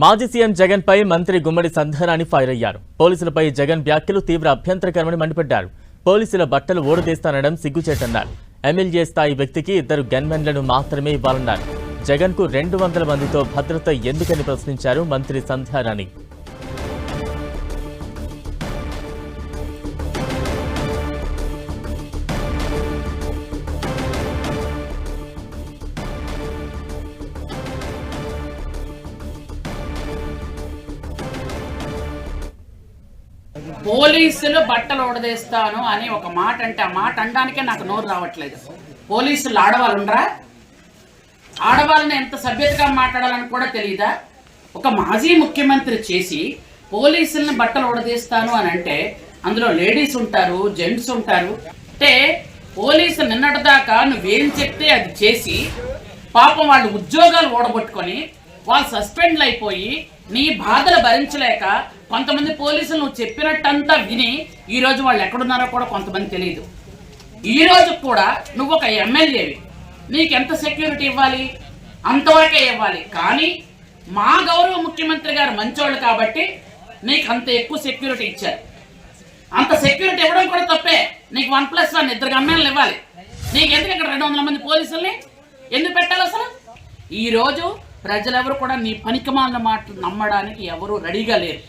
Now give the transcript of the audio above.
మాజీ సీఎం జగన్ పై మంత్రి గుమ్మడి సంధ్యారాణి ఫైర్ అయ్యారు. పోలీసులపై జగన్ వ్యాఖ్యలు తీవ్ర అభ్యంతరకరమని మండిపడ్డారు. పోలీసుల బట్టలు ఓడదీస్తానడం సిగ్గుచేటన్నారు. ఎమ్మెల్యే స్థాయి వ్యక్తికి 2 గన్మెన్లను మాత్రమే ఇవ్వాలన్నారు. జగన్ కు 200 మందితో భద్రత ఎందుకని ప్రశ్నించారు మంత్రి సంధ్యారాణి. పోలీసులు బట్టలు ఓడదేస్తాను అని ఒక మాట అంటే ఆ మాట అనడానికే నాకు నోరు రావట్లేదు. పోలీసులు ఆడవాళ్ళు ఉండరా? ఆడవాళ్ళని ఎంత సభ్యతగా మాట్లాడాలని కూడా తెలియదా? ఒక మాజీ ముఖ్యమంత్రి చేసి పోలీసుల్ని బట్టలు ఓడదీస్తాను అని అంటే అందులో లేడీస్ ఉంటారు, జెంట్స్ ఉంటారు. అంటే పోలీసులు నిన్నటిదాకా నువ్వేం చెప్తే అది చేసి పాపం వాళ్ళు ఉద్యోగాలు ఓడగొట్టుకొని వాళ్ళు సస్పెండ్లు అయిపోయి నీ బాధలు భరించలేక కొంతమంది పోలీసులు నువ్వు చెప్పినట్టంతా విని ఈరోజు వాళ్ళు ఎక్కడున్నారో కూడా కొంతమంది తెలియదు. ఈరోజు కూడా నువ్వు ఒక ఎమ్మెల్యేవి, నీకెంత సెక్యూరిటీ ఇవ్వాలి? అంతవరకే ఇవ్వాలి. కానీ మా గౌరవ ముఖ్యమంత్రి గారు మంచోళ్ళు కాబట్టి నీకు అంత ఎక్కువ సెక్యూరిటీ ఇచ్చారు. అంత సెక్యూరిటీ ఇవ్వడం కూడా తప్పే. నీకు 1+1 2 గన్మెన్లు ఇవ్వాలి. నీకు ఎందుకు ఇక్కడ 200 మంది పోలీసుల్ని ఎందుకు పెట్టాలి? అసలు ఈరోజు ప్రజలెవరు కూడా నీ పనికిమాలిన మాటలు నమ్మడానికి ఎవరు రెడీగా లేరు.